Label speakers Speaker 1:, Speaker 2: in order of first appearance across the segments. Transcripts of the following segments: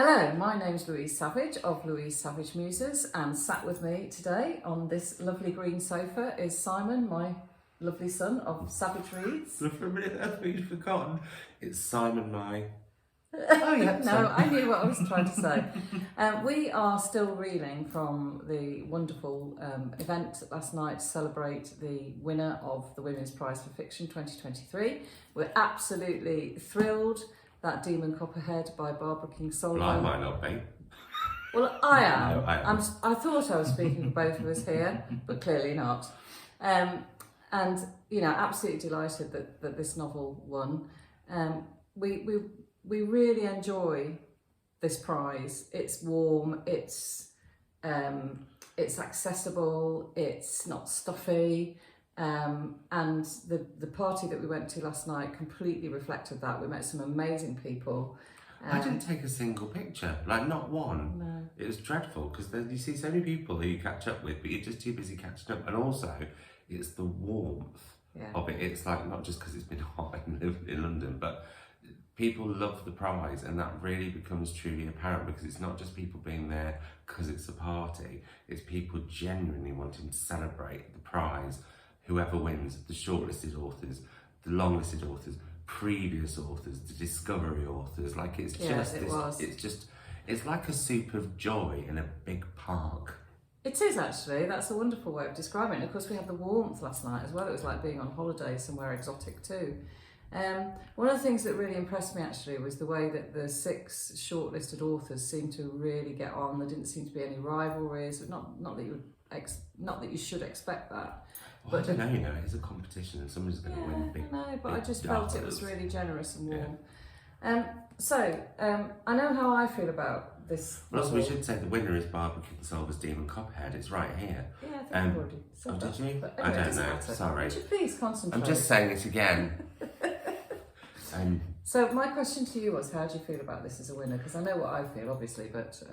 Speaker 1: Hello, my name's Louise Savage of Louise Savage Muses, and sat with me today on this lovely green sofa is Simon, my lovely son of Savage Reads.
Speaker 2: For a minute, I thought you'd forgotten. It's Simon, my...
Speaker 1: Oh, yeah. No, I knew what I was trying to say. We are still reeling from the wonderful event last night to celebrate the winner of the Women's Prize for Fiction 2023. We're absolutely thrilled that Demon Copperhead by Barbara Kingsolver.
Speaker 2: Well, I might not be.
Speaker 1: Well, I am.
Speaker 2: No, I am.
Speaker 1: I thought I was speaking for both of us here, but clearly not. And, you know, absolutely delighted that this novel won. We really enjoy this prize. It's warm, it's accessible, it's not stuffy. And the party that we went to last night completely reflected that. We met some amazing people.
Speaker 2: I didn't take a single picture, like not one.
Speaker 1: No.
Speaker 2: It was dreadful because you see so many people who you catch up with, but you're just too busy catching up. And also, it's the warmth of it. It's like not just because it's been hot in London, but people love the prize, and that really becomes truly apparent because it's not just people being there because it's a party. It's people genuinely wanting to celebrate the prize. Whoever wins, the shortlisted authors, the longlisted authors, previous authors, the discovery authors, like it's like a soup of joy in a big park.
Speaker 1: It is actually, that's a wonderful way of describing it. Of course, we had the warmth last night as well. It was like being on holiday somewhere exotic too. One of the things that really impressed me actually was the way that the 6 shortlisted authors seemed to really get on. There didn't seem to be any rivalries, not that you should expect that.
Speaker 2: Well, but I don't know, you know, it's a competition and somebody's going to win big.
Speaker 1: I know, but I just felt it was really generous and warm. I know how I feel about this.
Speaker 2: Well, also we should say the winner is Barbara Kingsolver's Demon Copperhead. It's right here.
Speaker 1: Yeah, I think I've already said that.
Speaker 2: Did you?
Speaker 1: But anyway,
Speaker 2: I don't know.
Speaker 1: matter.
Speaker 2: Sorry.
Speaker 1: Would you please concentrate?
Speaker 2: I'm just saying it again.
Speaker 1: So my question to you was, how do you feel about this as a winner? Because I know what I feel, obviously, but...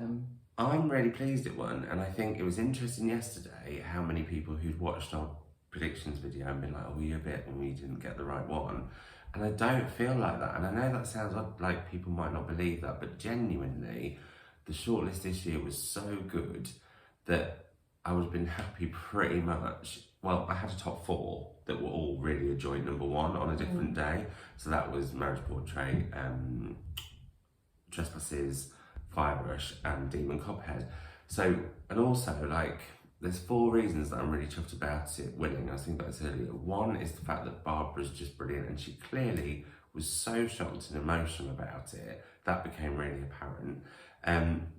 Speaker 2: I'm really pleased it won, and I think it was interesting yesterday how many people who'd watched our predictions video and been like, oh, you're a bit when we didn't get the right one. And I don't feel like that, and I know that sounds like people might not believe that, but genuinely, the shortlist this year was so good that I would have been happy pretty much. Well, I had a top 4 that were all really a joint number 1 on a different day. So that was Marriage Portrait, Trespasses, Firebush and Demon Copperhead. So, and also like, there's 4 reasons that I'm really chuffed about it winning. I think that's earlier. One is the fact that Barbara's just brilliant, and she clearly was so shocked and emotional about it. That became really apparent.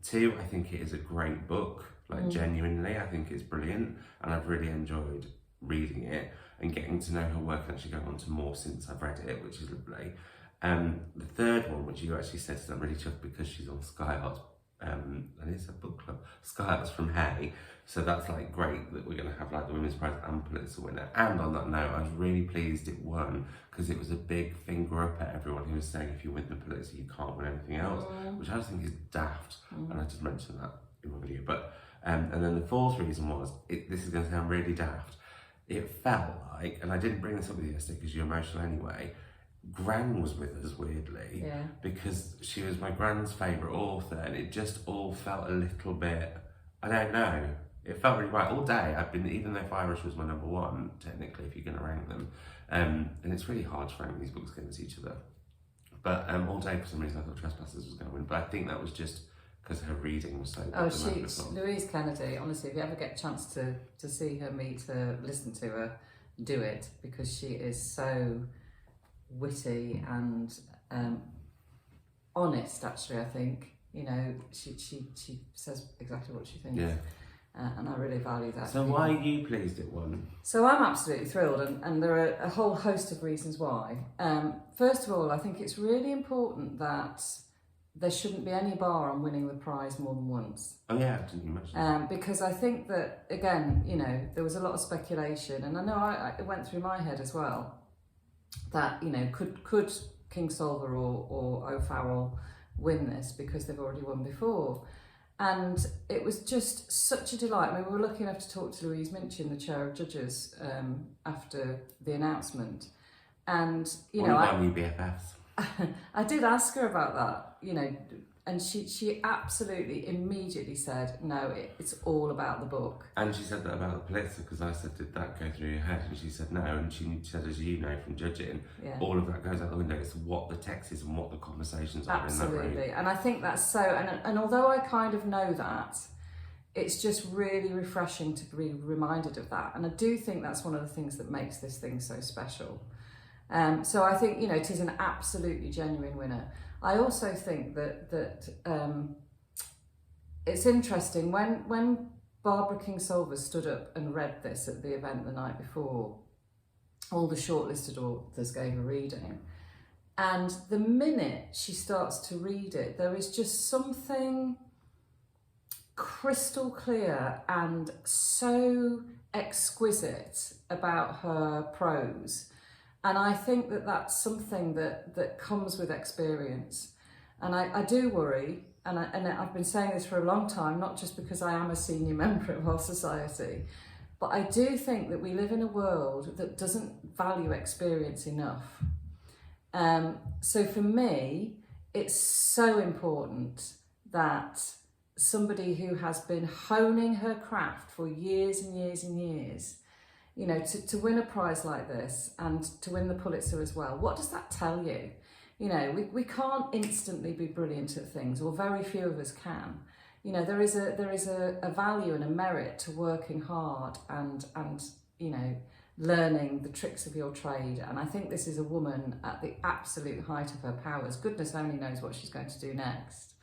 Speaker 2: 2, I think it is a great book. Like genuinely, I think it's brilliant, and I've really enjoyed reading it and getting to know her work and actually going on to more since I've read it, which is lovely. The third one, which you actually said, I'm really chuffed because she's on Sky Arts, and it's a book club, Sky Arts from Hay, so that's like great that we're going to have like the Women's Prize and Pulitzer winner. And on that note, I was really pleased it won because it was a big finger up at everyone who was saying if you win the Pulitzer you can't win anything else, which I just think is daft, and I just mentioned that in my video. But and then the 4th reason was, this is going to sound really daft, it felt like, and I didn't bring this up with you yesterday because you're emotional anyway, Gran was with us weirdly, because she was my Gran's favourite author, and it just all felt a little bit, I don't know, it felt really right all day. I've been, even though Firebush was my number 1 technically if you're going to rank them, and it's really hard to rank these books against each other, but all day for some reason I thought Trespassers was going to win, but I think that was just because her reading was so good.
Speaker 1: Oh, Louise Kennedy, honestly, if you ever get a chance to see her, meet her, listen to her, do it, because she is so witty and honest, actually. I think, you know, she says exactly what she thinks. And I really value that.
Speaker 2: So why are you pleased it won?
Speaker 1: So I'm absolutely thrilled, and there are a whole host of reasons why. First of all, I think it's really important that there shouldn't be any bar on winning the prize more than once.
Speaker 2: Oh yeah, I didn't imagine.
Speaker 1: Because I think that, again, you know, there was a lot of speculation, and I know it went through my head as well, that, you know, could Kingsolver or O'Farrell win this because they've already won before? And it was just such a delight. I mean, we were lucky enough to talk to Louise Minchin, the chair of judges, after the announcement. And, you know,
Speaker 2: one of our new BFFs.
Speaker 1: I did ask her about that, you know, she absolutely immediately said, no, it's all about the book.
Speaker 2: And she said that about the Pulitzer, because I said, did that go through your head? And she said no, and she said, as you know from judging, all of that goes out the window. It's what the text is and what the conversations are in that room.
Speaker 1: Absolutely, and I think that's so, and although I kind of know that, it's just really refreshing to be reminded of that. And I do think that's one of the things that makes this thing so special. So I think, you know, it is an absolutely genuine winner. I also think that it's interesting when Barbara Kingsolver stood up and read this at the event the night before, all the shortlisted authors gave a reading, and the minute she starts to read it, there is just something crystal clear and so exquisite about her prose. And I think that that's something that comes with experience. And I do worry, and I've been saying this for a long time, not just because I am a senior member of our society, but I do think that we live in a world that doesn't value experience enough. So for me, it's so important that somebody who has been honing her craft for years and years and years, you know, to win a prize like this and to win the Pulitzer as well, what does that tell you? You know, we can't instantly be brilliant at things, or very few of us can. You know, there is a value and a merit to working hard and you know, learning the tricks of your trade. And I think this is a woman at the absolute height of her powers. Goodness only knows what she's going to do next.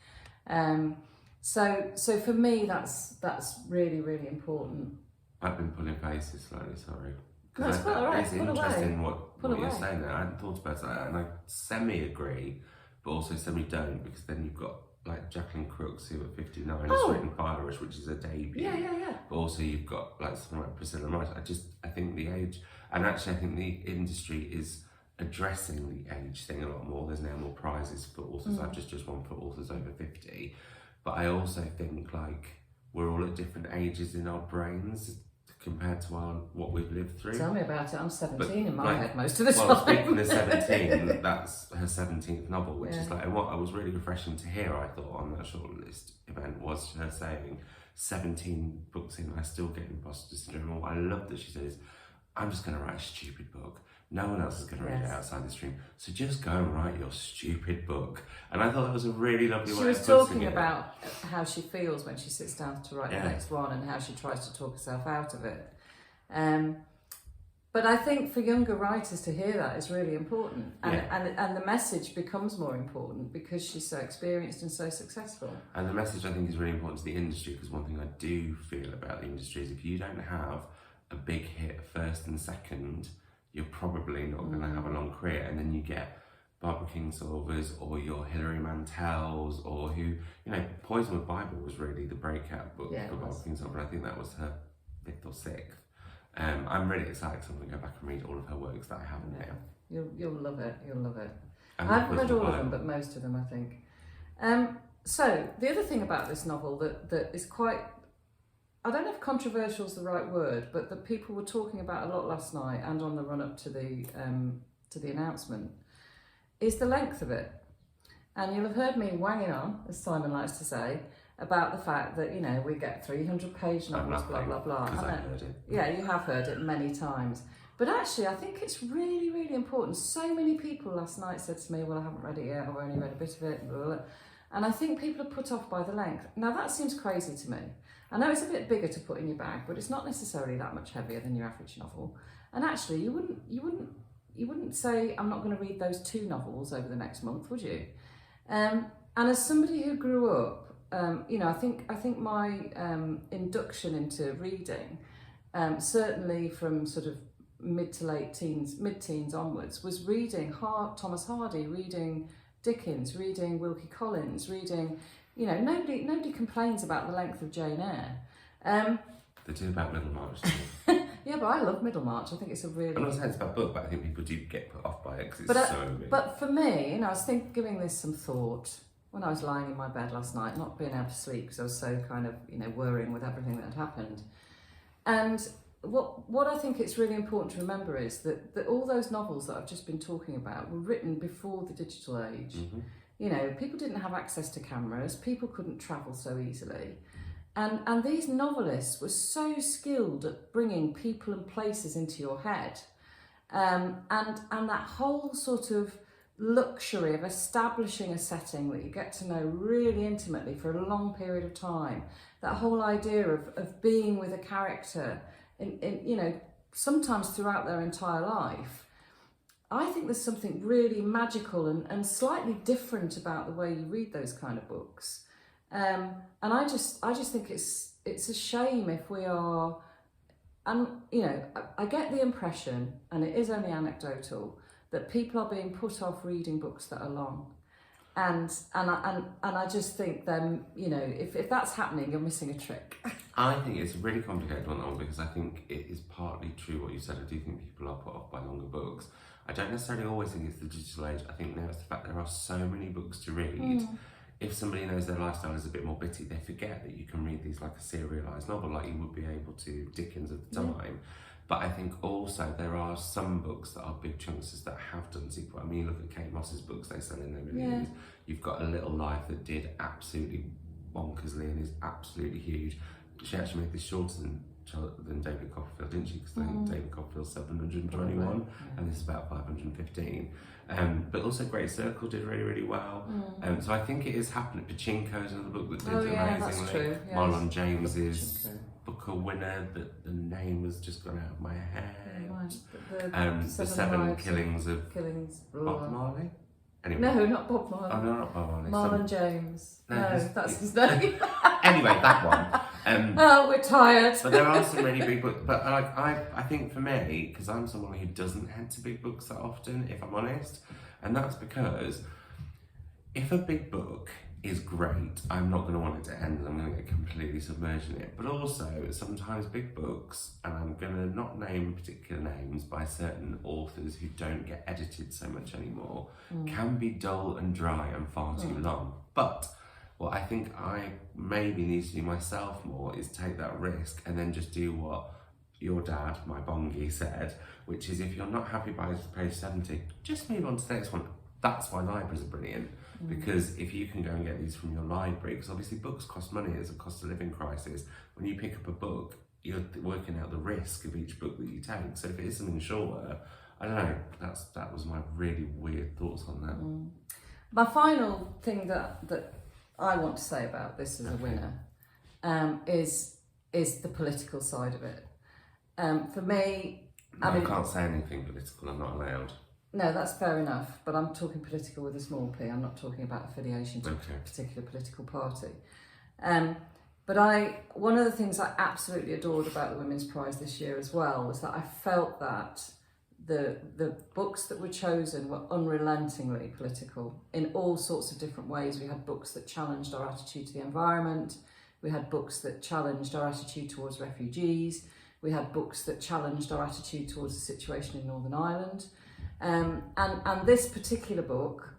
Speaker 1: So for me, that's really, really important.
Speaker 2: I've been pulling faces slightly, sorry.
Speaker 1: No, it's quite all right.
Speaker 2: It's interesting what you're saying there. I hadn't thought about that, and I semi-agree, but also semi-don't, because then you've got like Jacqueline Crooks, who at 59 has written Firerish, which is a debut.
Speaker 1: Yeah.
Speaker 2: But also you've got like someone like Priscilla Rice. I think the age, and actually I think the industry is addressing the age thing a lot more. There's now more prizes for authors. I've just won for authors over 50. But I also think like we're all at different ages in our brains compared to what we've lived through.
Speaker 1: Tell me about it. I'm 17 in my
Speaker 2: like,
Speaker 1: head most of the time.
Speaker 2: Well, speaking of 17, that's her 17th novel, which is like, and what I was really refreshing to hear, I thought, on that shortlist event, was her saying 17 books in, I still get imposter syndrome. And what I love that she says, I'm just going to write a stupid book. No one else is going to read it outside this room. So just go and write your stupid book. And I thought that was a really lovely way of putting it.
Speaker 1: She was talking about how she feels when she sits down to write the next one, and how she tries to talk herself out of it. But I think for younger writers to hear that is really important. And the message becomes more important because she's so experienced and so successful.
Speaker 2: And the message, I think, is really important to the industry, because one thing I do feel about the industry is if you don't have a big hit first and second, you're probably not going to have a long career. And then you get Barbara Kingsolver's, or your Hilary Mantel's, or who, you know, Poison with Bible was really the breakout book for Barbara Kingsolver. I think that was her 5th or 6th. I'm really excited because I'm going to go back and read all of her works that I haven't now.
Speaker 1: You'll love it. You'll love it.
Speaker 2: And
Speaker 1: I haven't read all of them, but most of them, I think. So the other thing about this novel that is quite, I don't know if controversial is the right word, but that people were talking about a lot last night and on the run up to the announcement, is the length of it. And you'll have heard me wanging on, as Simon likes to say, about the fact that, you know, we get 300-page novels, blah, blah, blah.
Speaker 2: Because I've heard it.
Speaker 1: Yeah, you have heard it many times. But actually, I think it's really, really important. So many people last night said to me, well, I haven't read it yet, I've only read a bit of it, blah, blah, blah. And I think people are put off by the length. Now, that seems crazy to me. I know it's a bit bigger to put in your bag, but it's not necessarily that much heavier than your average novel. And actually, you wouldn't say, I'm not going to read those 2 novels over the next month, would you? And as somebody who grew up, you know, I think my induction into reading, certainly from sort of mid-teens onwards, was reading Thomas Hardy, reading Dickens, reading Wilkie Collins, reading, you know, nobody complains about the length of Jane Eyre.
Speaker 2: They do about Middlemarch.
Speaker 1: Yeah, but I love Middlemarch. I think it's a really...
Speaker 2: I'm not saying it's a bad book, but I think people do get put off by it because it's so big.
Speaker 1: But for me, you know, I was giving this some thought when I was lying in my bed last night, not being able to sleep because I was so kind of, you know, worrying with everything that had happened. And what I think it's really important to remember is that all those novels that I've just been talking about were written before the digital age. You know, people didn't have access to cameras, people couldn't travel so easily. And these novelists were so skilled at bringing people and places into your head. And that whole sort of luxury of establishing a setting that you get to know really intimately for a long period of time, that whole idea of being with a character in you know, sometimes throughout their entire life. I think there's something really magical and slightly different about the way you read those kind of books. And I just think it's a shame if we are, and you know, I get the impression, and it is only anecdotal, that people are being put off reading books that are long. And I just think them, you know, if that's happening, you're missing a trick.
Speaker 2: I think it's a really complicated one, though, because I think it is partly true what you said. I do think people are put off by longer books. I don't necessarily always think it's the digital age. I think now it's the fact there are so many books to read. If somebody knows their lifestyle is a bit more bitty, they forget that you can read these like a serialised novel, like you would be able to Dickens at the time. But I think also there are some books that are big chunks that have done sequel. I mean, you look at Kate Moss's books, they sell in their reviews. You've got A Little Life that did absolutely bonkersly and is absolutely huge. She actually made this shorter than David Copperfield, didn't she? Because I think David Copperfield's 721 and this is about 515. But also Great Circle did really, really well. So I think it is happening. Pachinko's another book that did amazingly.
Speaker 1: That's true. Yes.
Speaker 2: Marlon James's Booker winner, the name has just gone out of my head. The Seven Killings of Bob Marley. Anyway.
Speaker 1: No, not Bob Marley.
Speaker 2: Oh, no, not Bob Marley.
Speaker 1: Marlon James. No, that's his name.
Speaker 2: Anyway, that one.
Speaker 1: Oh, we're tired.
Speaker 2: But there are some really big books. But like I think for me, because I'm someone who doesn't head to big books that often, if I'm honest, and that's because if a big book is great, I'm not going to want it to end and I'm going to get completely submerged in it. But also, sometimes big books, and I'm going to not name particular names by certain authors who don't get edited so much anymore, can be dull and dry and far too long. But what I think I maybe need to do myself more is take that risk and then just do what your dad, my bongie, said, which is if you're not happy by page 70, just move on to the next one. That's why libraries are brilliant, because if you can go and get these from your library, because obviously books cost money, it's a cost of living crisis. When you pick up a book, you're working out the risk of each book that you take. So if it is something shorter, I don't know, that was my really weird thoughts on that.
Speaker 1: My final thing that I want to say about this as a winner is the political side of it. For me,
Speaker 2: I can't say anything political, I'm not allowed.
Speaker 1: No, that's fair enough, but I'm talking political with a small p. I'm not talking about affiliation to a particular political party. But one of the things I absolutely adored about the Women's Prize this year as well was that I felt that the books that were chosen were unrelentingly political in all sorts of different ways. We had books that challenged our attitude to the environment. We had books that challenged our attitude towards refugees. We had books that challenged our attitude towards the situation in Northern Ireland. And this particular book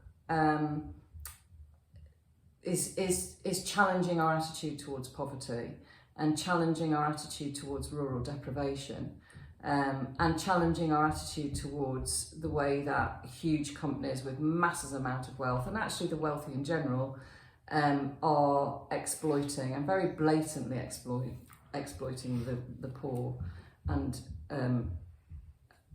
Speaker 1: is challenging our attitude towards poverty and challenging our attitude towards rural deprivation and challenging our attitude towards the way that huge companies with massive amount of wealth, and actually the wealthy in general, are exploiting and very blatantly exploiting the poor and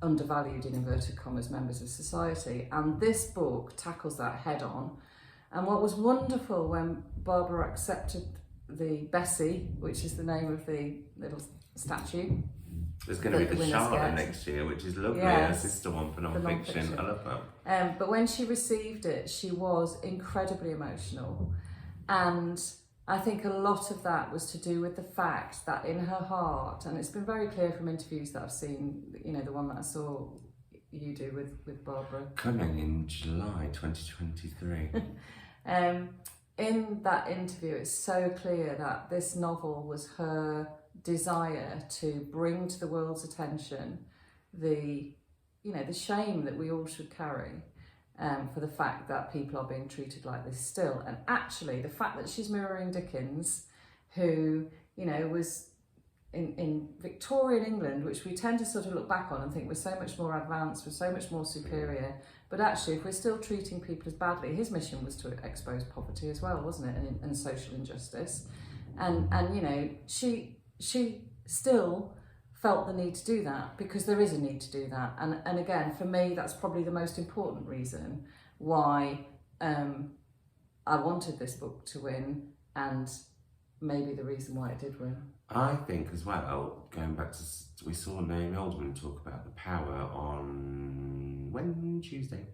Speaker 1: undervalued, in inverted commas, members of society. And this book tackles that head on. And what was wonderful when Barbara accepted the Bessie, which is the name of the little statue.
Speaker 2: There's going to be the Charlotte next year, which is lovely, a sister one for non-fiction. I love that.
Speaker 1: But when she received it, she was incredibly emotional. And I think a lot of that was to do with the fact that in her heart, and it's been very clear from interviews that I've seen, you know, the one that I saw you do with Barbara.
Speaker 2: Coming in July 2023.
Speaker 1: In that interview, it's so clear that this novel was her desire to bring to the world's attention the shame that we all should carry. For the fact that people are being treated like this still. And actually, the fact that she's mirroring Dickens, who, you know, was in Victorian England, which we tend to sort of look back on and think we're so much more advanced, we're so much more superior, But actually, if we're still treating people as badly, his mission was to expose poverty as well, wasn't it, and social injustice, and you know, she still felt the need to do that because there is a need to do that, and again, for me, that's probably the most important reason why I wanted this book to win, and maybe the reason why it did win.
Speaker 2: I think as well, going back to, we saw Naomi Alderman talk about the power on Tuesday,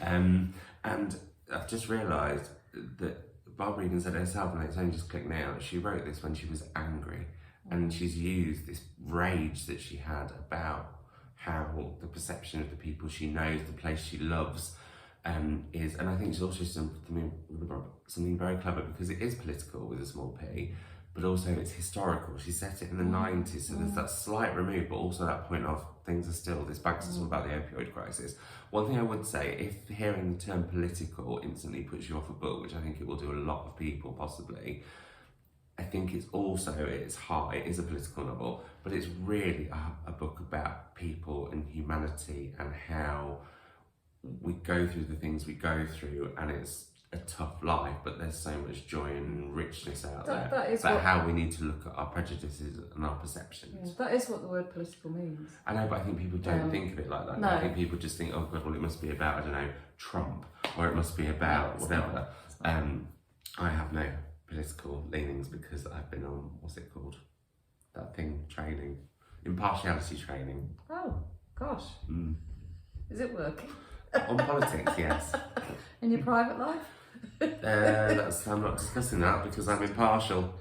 Speaker 2: and I've just realised that Barbara even said it herself, and it's only just clicked now, that she wrote this when she was angry, and she's used this rage that she had about how the perception of the people she knows, the place she loves, is, and I think she's also something very clever, because it is political with a small p, but also it's historical. She set it in the 90s, so there's that slight remove, but also that point of things are still, this back's all about the opioid crisis. One thing I would say, if hearing the term political instantly puts you off a book, which I think it will do a lot of people possibly, I think it's also, it is a political novel, but it's really a book about people and humanity and how we go through the things we go through, and it's a tough life, but there's so much joy and richness out there.
Speaker 1: That is
Speaker 2: but how we need to look at our prejudices and our perceptions.
Speaker 1: Yeah, that is what the word political means.
Speaker 2: I know, but I think people don't think of it like that.
Speaker 1: No.
Speaker 2: I think people just think, oh God, well, it must be about, I don't know, Trump, or it must be about whatever. I have no political leanings because I've been on, what's it called? That thing, training. Impartiality training.
Speaker 1: Oh, gosh. Is it working?
Speaker 2: On politics, yes.
Speaker 1: In your private life?
Speaker 2: I'm not discussing that because I'm impartial.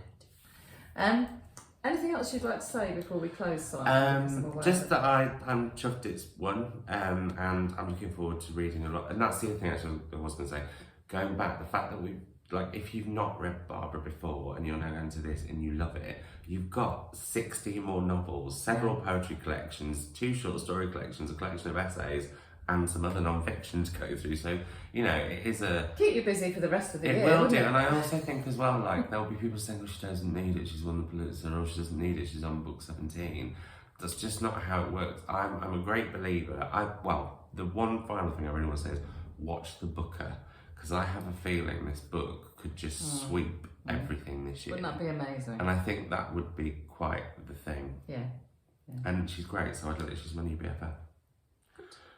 Speaker 1: Anything else you'd like to say before we close, Simon?
Speaker 2: Just that I'm chuffed it's won, and I'm looking forward to reading a lot. And that's the other thing actually I was going to say. Going back, the fact that if you've not read Barbara before and you're now going to this and you love it, you've got 60 more novels, several poetry collections, 2 short story collections, a collection of essays, and some other non-fiction to go through. So, you know, it is a...
Speaker 1: Keep you busy for the rest of the year.
Speaker 2: It will do, and I also think as well, there'll be people saying, oh, she doesn't need it, she's won the Pulitzer, or she doesn't need it, she's on book 17. That's just not how it works. I'm a great believer. The one final thing I really want to say is watch the Booker, because I have a feeling this book could just sweep everything this year.
Speaker 1: Wouldn't that be amazing?
Speaker 2: And I think that would be quite the thing.
Speaker 1: Yeah.
Speaker 2: And she's great, so I'd like she's my new BFF.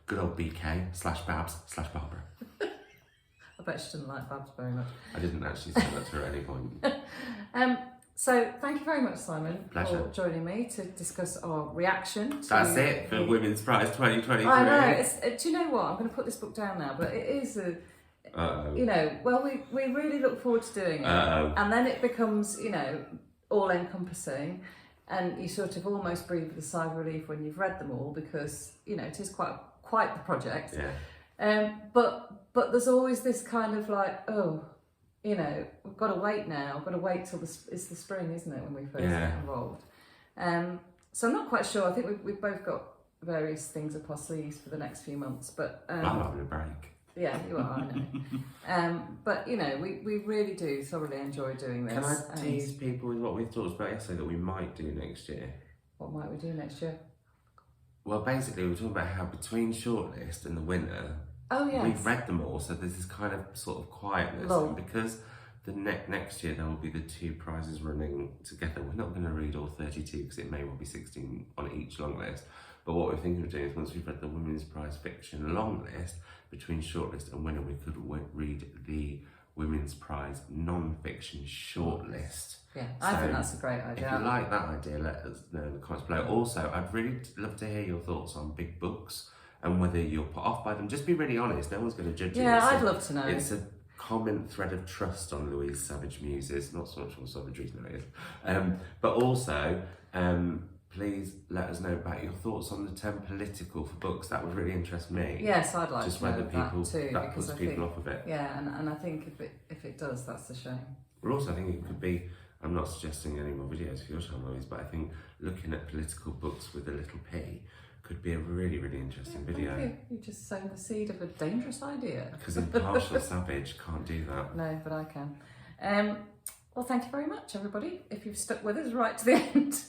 Speaker 2: Good old BK/Babs/Barbara.
Speaker 1: I bet she didn't like Babs very much.
Speaker 2: I didn't actually say that to her at any point.
Speaker 1: So thank you very much, Simon,
Speaker 2: Pleasure.
Speaker 1: for joining me to discuss our reaction to...
Speaker 2: That's it for Women's Prize 2023.
Speaker 1: I know. Do you know what? I'm going to put this book down now, but it is a... You know, well, we really look forward to doing it. And then it becomes, you know, all-encompassing, and you sort of almost breathe with a sigh of relief when you've read them all, because, you know, it is quite the project.
Speaker 2: Yeah.
Speaker 1: But there's always this kind of you know, we've got to wait now. We've got to wait till it's the spring, isn't it, when we first get involved. So I'm not quite sure. I think we've both got various things up our sleeves for the next few months. But
Speaker 2: I'm having a break.
Speaker 1: Yeah, you are, I know. But, you know, we really do thoroughly enjoy doing this.
Speaker 2: Can I tease people with what we thought about yesterday that we might do next year?
Speaker 1: What might we do next year?
Speaker 2: Well, basically, we were talking about how between shortlist and the winner, we've read them all, so there's this kind of sort of quietness. And because the next year there will be the 2 prizes running together, we're not going to read all 32 because it may well be 16 on each long list. But what we're thinking of doing is, once we've read the Women's Prize Fiction long list, between shortlist and winner, we could read the Women's Prize non-fiction shortlist.
Speaker 1: Yeah, I think that's a great idea.
Speaker 2: If you like that idea, let us know in the comments below. Also, I'd really love to hear your thoughts on big books and whether you're put off by them. Just be really honest, no one's going to judge you.
Speaker 1: Yeah, I'd love to know.
Speaker 2: It's a common thread of trust on Louise Savage Muses, not so much on Savageries now, but also, please let us know about your thoughts on the term political for books. That would really interest me.
Speaker 1: Yes, I'd like
Speaker 2: just
Speaker 1: to know
Speaker 2: whether people
Speaker 1: that too,
Speaker 2: that puts people off of it.
Speaker 1: Yeah, and I think if it does, that's a shame.
Speaker 2: Well, also I think it could be. I'm not suggesting any more videos for your channel, Louise, but I think looking at political books with a little p could be a really, really interesting video.
Speaker 1: You just sown the seed of a dangerous idea.
Speaker 2: Because impartial Savage can't do that.
Speaker 1: No, but I can. Well, thank you very much, everybody, if you've stuck with us right to the end.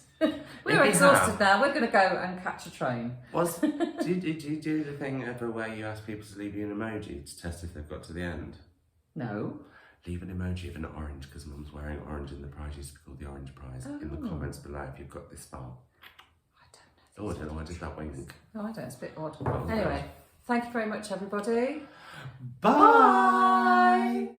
Speaker 1: We're exhausted now. We're going to go and catch a train.
Speaker 2: Do you do the thing ever where you ask people to leave you an emoji to test if they've got to the end?
Speaker 1: No.
Speaker 2: Leave an emoji of an orange because Mum's wearing orange and the prize used to be called the Orange Prize in the comments below if you've got this far.
Speaker 1: I don't know.
Speaker 2: Oh, I don't know, I did that wink.
Speaker 1: No, I don't. It's a bit odd.
Speaker 2: Oh,
Speaker 1: Anyway, thank you very much, everybody.
Speaker 2: Bye!